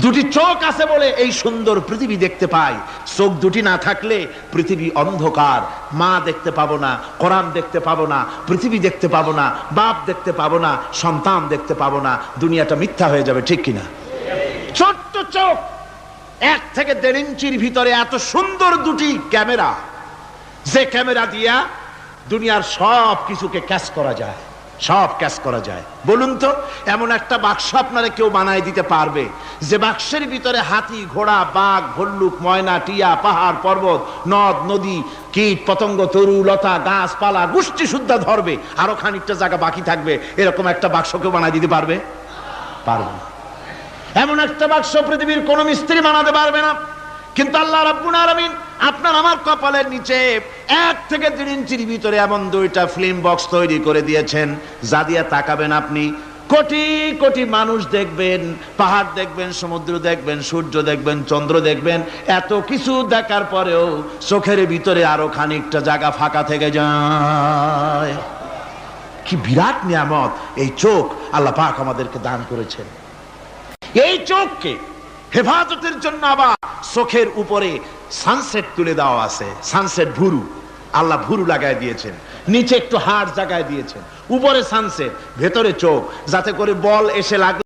দুটি চোখ আছে বলে এই সুন্দর পৃথিবী দেখতে পাই। চোখ দুটি না থাকলে পৃথিবী অন্ধকার, মা দেখতে পাবো না, কোরআন দেখতে পাবো না, পৃথিবী দেখতে পাবো না, বাপ দেখতে পাবো না, সন্তান দেখতে পাবো না, দুনিয়াটা মিথ্যা হয়ে যাবে, ঠিক কিনা? ছোট্ট চোখ, 1 থেকে 1.5 ইঞ্চির ভিতরে এত সুন্দর দুটি ক্যামেরা, যে ক্যামেরা দিয়া দুনিয়ার সব কিছুকে ক্যাচ করা যায়, সব ক্যাচ করা যায়। বলুন তো, এমন একটা বাক্স আপনারা কেউ বানায় দিতে পারবে যে বাক্সের ভিতরে হাতি, ঘোড়া, বাঘ, ভল্লুক, ময়না, টিয়া, পাহাড়, পর্বত, নদ নদী, কীট পতঙ্গ, তরু লতা, গাছপালা, গোষ্ঠী শুদ্ধা ধরবে, আরো খানিকটা জায়গা বাকি থাকবে, এরকম একটা বাক্স কেউ বানায় দিতে পারবে? পারবে না। এমন একটা বাক্স পৃথিবীর কোন মিস্ত্রি বানাতে পারবে না। কিন্তু আল্লাহ রাব্বুল আলামিন আপনার আমার কপালের নিচে 1 থেকে 1.5 ইঞ্চির ভিতরে এমন 2টা ফিল্ম বক্স তৈরি করে দিয়েছেন, যা দিয়ে তাকাবেন আপনি কোটি কোটি মানুষ দেখবেন, পাহাড় দেখবেন, সমুদ্র দেখবেন, সূর্য দেখবেন, চন্দ্র দেখবেন। এত কিছু দেখার পরেও চোখের ভিতরে আরো খানিকটা জায়গা ফাঁকা থেকে যায়। কি বিরাট নিয়ামত এই চোখ আল্লাহ পাক আমাদেরকে দান করেছেন। এই চোখকে হেফাজতের জন্য আবার চোখের উপরে সানসেট তুলে দেওয়া আছে। সানসেট ভুরু, আল্লাহ ভুরু লাগায় দিয়েছেন, নিচে একটু হাড় জায়গায় দিয়েছেন, উপরে সানসেট, ভেতরে চোখ, যাতে করে বল এসে লাগলে